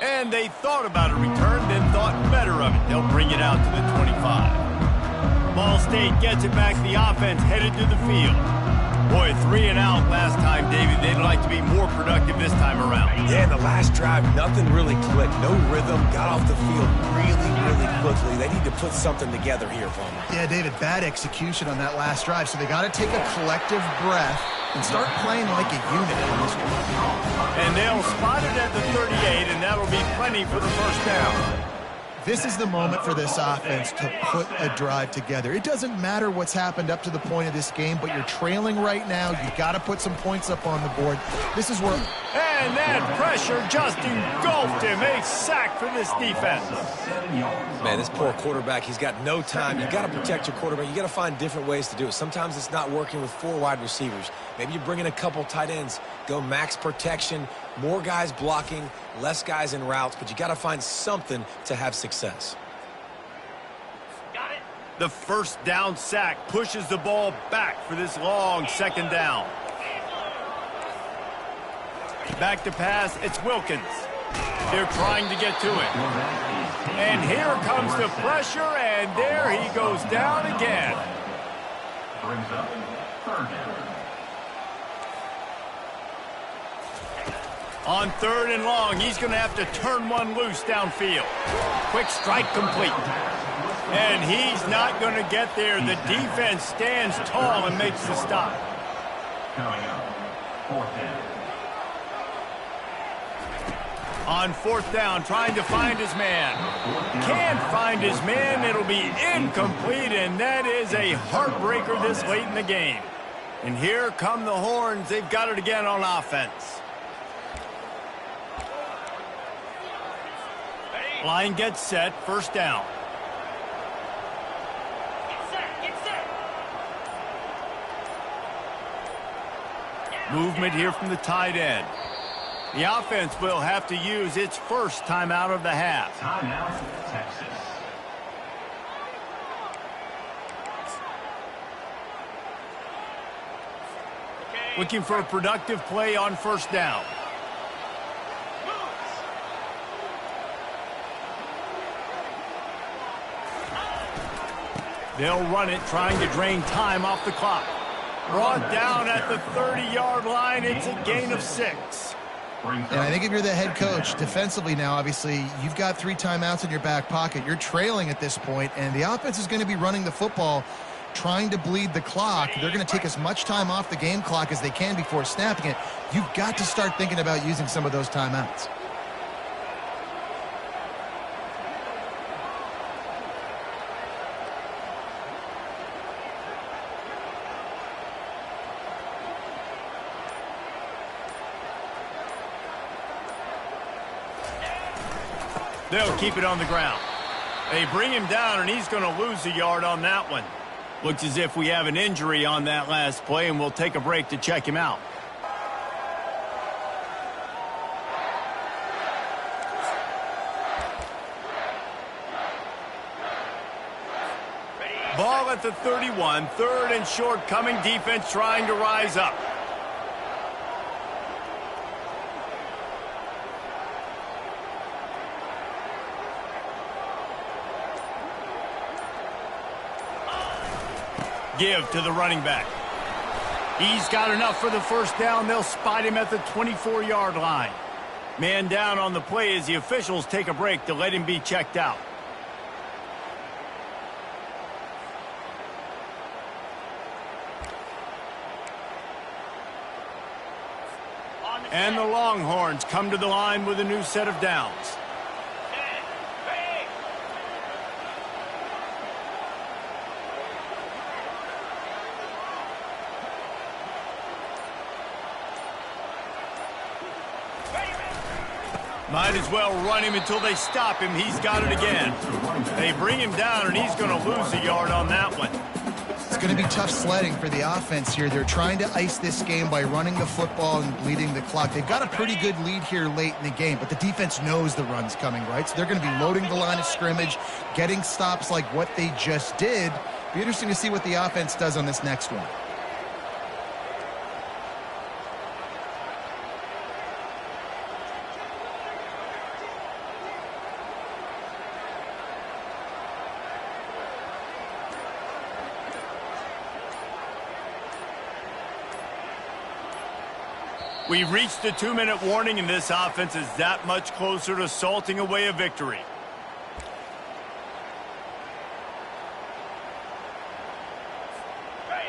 And they thought about a return, then thought better of it. They'll bring it out to the 25. Ball State gets it back. The offense headed to the field. Boy, 3 and out last time, David. They'd like to be more productive this time around. Yeah, in the last drive, nothing really clicked. No rhythm. Got off the field really, really quickly. They need to put something together here, Palmer. Yeah, David, bad execution on that last drive. So they got to take a collective breath and start playing like a unit on this one. And they'll spot it at the 38, and that'll be plenty for the first down. This is the moment for this offense to put a drive together. It doesn't matter what's happened up to the point of this game, but you're trailing right now. You've got to put some points up on the board. This is where... And that pressure just engulfed him. A sack for this defense. Man, this poor quarterback, he's got no time. You got to protect your quarterback. You got to find different ways to do it. Sometimes it's not working with 4 wide receivers. Maybe you bring in a couple tight ends. Go max protection, more guys blocking, less guys in routes, but you got to find something to have success. Got it. The first down sack pushes the ball back for this long 2nd down. Back to pass, it's Wilkins. They're trying to get to it. And here comes the pressure, and there he goes down again. Brings up 3rd down. On 3rd and long, he's going to have to turn one loose downfield. Quick strike complete. And he's not going to get there. The defense stands tall and makes the stop. Coming up, 4th down. On 4th down, trying to find his man. Can't find his man. It'll be incomplete, and that is a heartbreaker this late in the game. And here come the Horns. They've got it again on offense. Line gets set, 1st down. Get set. Movement here from the tight end. The offense will have to use its first timeout of the half. Timeout, Texas. Looking for a productive play on 1st down. They'll run it, trying to drain time off the clock. Brought down at the 30-yard line. It's a gain of 6. And I think if you're the head coach, defensively now, obviously, you've got 3 timeouts in your back pocket. You're trailing at this point, and the offense is going to be running the football, trying to bleed the clock. They're going to take as much time off the game clock as they can before snapping it. You've got to start thinking about using some of those timeouts. They'll keep it on the ground. They bring him down, and he's going to lose a yard on that one. Looks as if we have an injury on that last play, and we'll take a break to check him out. Ball at the 31, third and short coming, defense trying to rise up. Give to the running back. He's got enough for the first down. They'll spot him at the 24-yard line. Man down on the play as the officials take a break to let him be checked out. And the Longhorns come to the line with a new set of downs. Might as well run him until they stop him. He's got it again. They bring him down, and he's going to lose a yard on that one. It's going to be tough sledding for the offense here. They're trying to ice this game by running the football and bleeding the clock. They've got a pretty good lead here late in the game, but the defense knows the run's coming, right? So they're going to be loading the line of scrimmage, getting stops like what they just did. Be interesting to see what the offense does on this next one. We've reached the 2-minute warning, and this offense is that much closer to salting away a victory.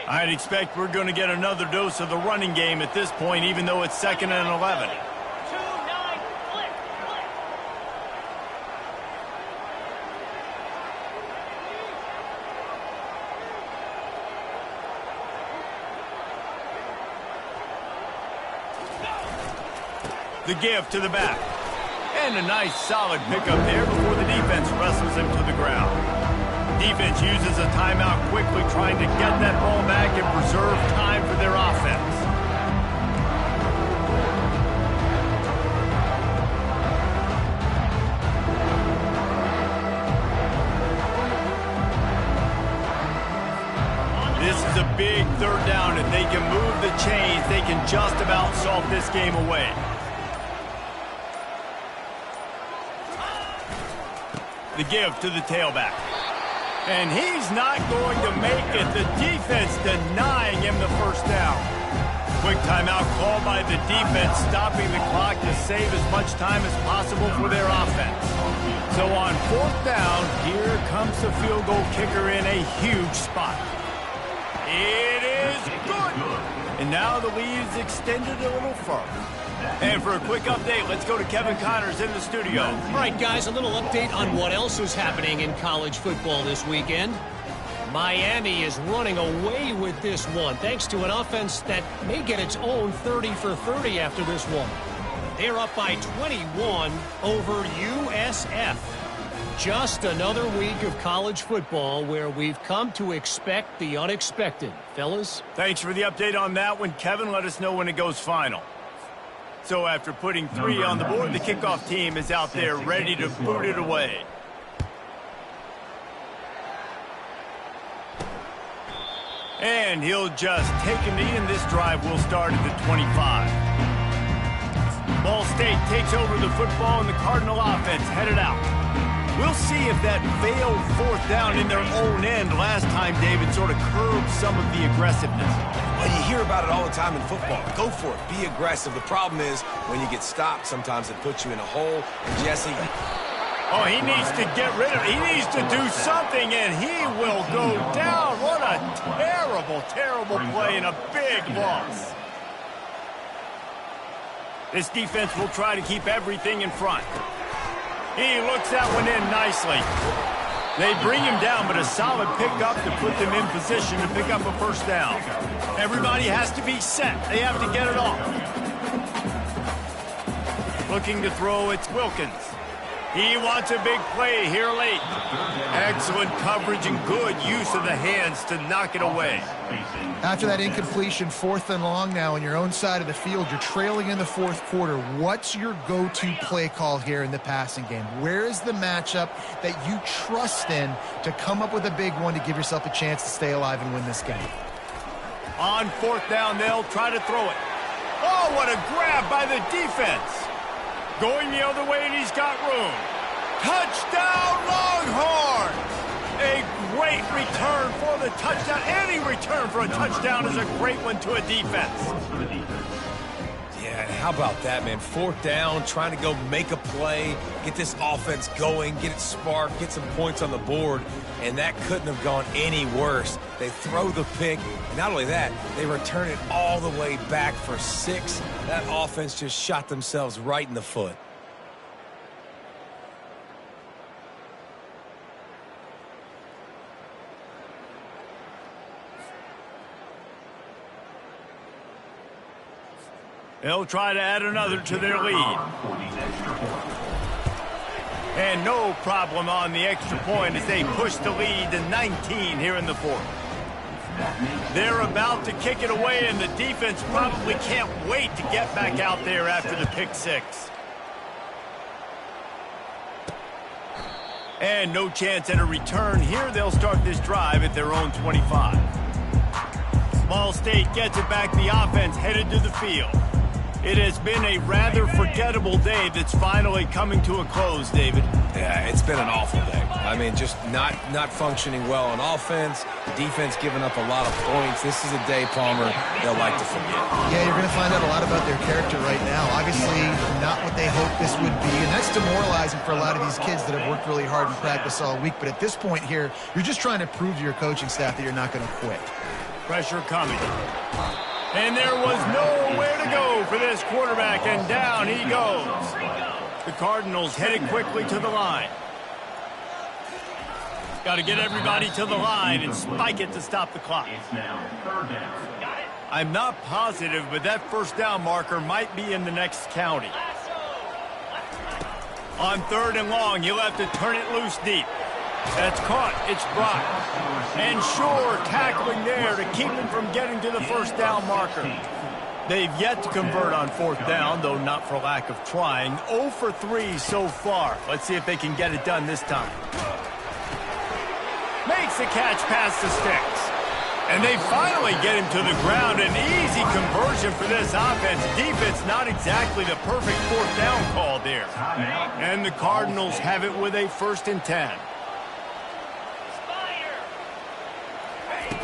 I'd expect we're going to get another dose of the running game at this point, even though it's 2nd and 11. The give to the back. And a nice solid pickup there before the defense wrestles him to the ground. Defense uses a timeout quickly, trying to get that ball back and preserve time for their offense. This is a big third down. If they can move the chains, they can just about salt this game away. The give to the tailback. And he's not going to make it. The defense denying him the first down. Quick timeout called by the defense, stopping the clock to save as much time as possible for their offense. So on 4th down, here comes the field goal kicker in a huge spot. It is good. And now the lead is extended a little further. And for a quick update, let's go to Kevin Connors in the studio. All right, guys, a little update on what else is happening in college football this weekend. Miami is running away with this one, thanks to an offense that may get its own 30 for 30 after this one. They're up by 21 over USF. Just another week of college football where we've come to expect the unexpected. Fellas? Thanks for the update on that one, Kevin. Let us know when it goes final. So after putting 3 on the board, the kickoff team is out there ready to boot it away. And he'll just take a knee, and this drive will start at the 25. Ball State takes over the football, and the Cardinal offense headed out. We'll see if that failed 4th down in their own end last time, David, sort of curbed some of the aggressiveness. Well, you hear about it all the time in football. Go for it. Be aggressive. The problem is when you get stopped, sometimes it puts you in a hole. And Jesse... Oh, he needs to get rid of it. He needs to do something, and he will go down. What a terrible, terrible play and a big loss. This defense will try to keep everything in front. He looks that one in nicely. They bring him down, but a solid pickup to put them in position to pick up a first down. Everybody has to be set. They have to get it off. Looking to throw, it's Wilkins. He wants a big play here late. Excellent coverage and good use of the hands to knock it away. After that incompletion, 4th and long now on your own side of the field, you're trailing in the 4th quarter. What's your go-to play call here in the passing game? Where is the matchup that you trust in to come up with a big one to give yourself a chance to stay alive and win this game? On 4th down, they'll try to throw it. Oh, what a grab by the defense. Going the other way, and he's got room. Touchdown, Longhorns! A great return for the touchdown. Any return for a touchdown is a great one to a defense. Yeah, how about that, man? 4th down, trying to go make a play, get this offense going, get it sparked, get some points on the board, and that couldn't have gone any worse. They throw the pick, and not only that, they return it all the way back for 6. That offense just shot themselves right in the foot. They'll try to add another to their lead. And no problem on the extra point as they push the lead to 19 here in the 4th. They're about to kick it away, and the defense probably can't wait to get back out there after the pick 6. And no chance at a return here. They'll start this drive at their own 25. Ball State gets it back. The offense headed to the field. It has been a rather forgettable day that's finally coming to a close, David. Yeah, it's been an awful day. I mean, just not functioning well on offense. Defense giving up a lot of points. This is a day, Palmer, they'll like to forget. Yeah, you're going to find out a lot about their character right now. Obviously, not what they hoped this would be, and that's demoralizing for a lot of these kids that have worked really hard in practice all week. But at this point here, you're just trying to prove to your coaching staff that you're not going to quit. Pressure coming. And there was nowhere to go for this quarterback, and down he goes. The Cardinals headed quickly to the line. Got to get everybody to the line and spike it to stop the clock. It's now 3rd down. I'm not positive, but that 1st down marker might be in the next county. On 3rd and long, you'll have to turn it loose deep. That's caught. It's Brock. And Shore tackling there to keep him from getting to the 1st down marker. They've yet to convert on 4th down, though not for lack of trying. 0 for 3 so far. Let's see if they can get it done this time. Makes the catch past the sticks. And they finally get him to the ground. An easy conversion for this offense. Defense not exactly the perfect 4th down call there. And the Cardinals have it with a 1st and 10.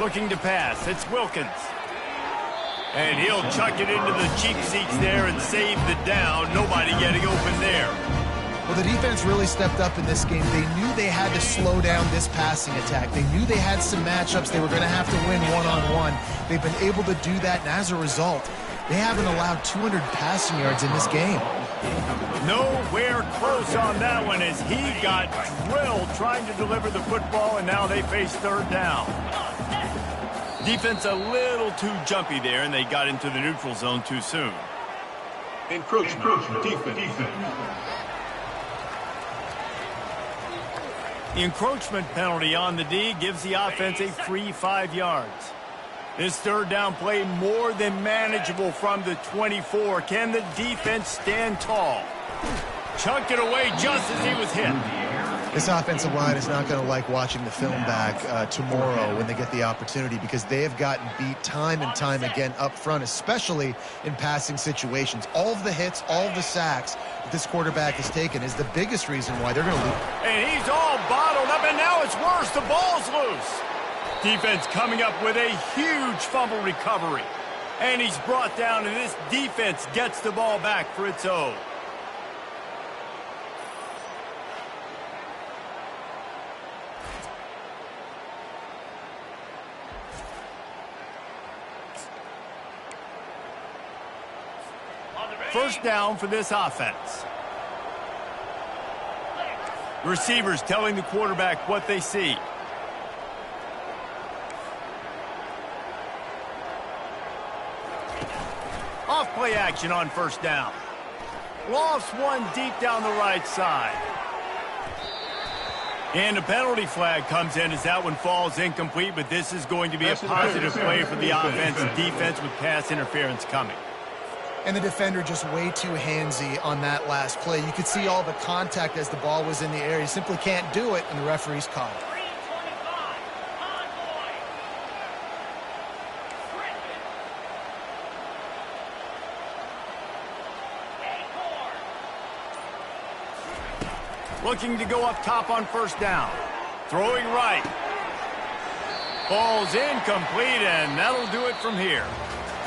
Looking to pass. It's Wilkins. And he'll chuck it into the cheap seats there and save the down. Nobody getting open there. Well, the defense really stepped up in this game. They knew they had to slow down this passing attack. They knew they had some matchups they were going to have to win one-on-one. They've been able to do that, and as a result, they haven't allowed 200 passing yards in this game. Nowhere close on that one as he got drilled trying to deliver the football, and now they face 3rd down. Defense a little too jumpy there, and they got into the neutral zone too soon. Encroachment. Defense. The encroachment penalty on the D gives the offense a free 5 yards. This 3rd down play more than manageable from the 24. Can the defense stand tall? Chunked it away just as he was hit. This offensive line is not going to like watching the film back tomorrow when they get the opportunity, because they have gotten beat time and time again up front, especially in passing situations. All of the hits, all of the sacks that this quarterback has taken is the biggest reason why they're going to lose. And he's all bottled up, and now it's worse. The ball's loose. Defense coming up with a huge fumble recovery. And he's brought down, and this defense gets the ball back for its own. First down for this offense. Receivers telling the quarterback what they see. Off play action on 1st down. Lofts one deep down the right side. And a penalty flag comes in as that one falls incomplete, but this is going to be a positive play for the offense and defense with pass interference coming. And the defender just way too handsy on that last play. You could see all the contact as the ball was in the air. He simply can't do it, and the referee's caught it. Looking to go up top on first down. Throwing right. Ball's incomplete, and that'll do it from here.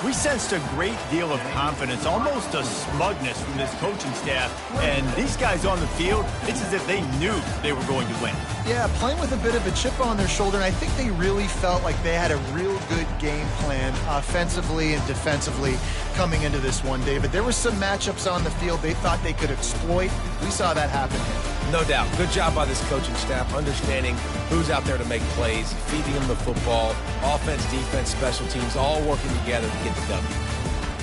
We sensed a great deal of confidence, almost a smugness from this coaching staff. And these guys on the field, it's as if they knew they were going to win. Yeah, playing with a bit of a chip on their shoulder, and I think they really felt like they had a real good game plan offensively and defensively coming into this one, David. There were some matchups on the field they thought they could exploit. We saw that happen here. No doubt. Good job by this coaching staff, understanding who's out there to make plays, feeding them the football, offense, defense, special teams, all working together to get the W.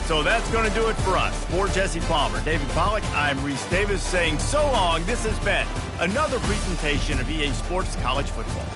So that's going to do it for us. For Jesse Palmer, David Pollack, I'm Reese Davis saying so long. This has been another presentation of EA Sports College Football.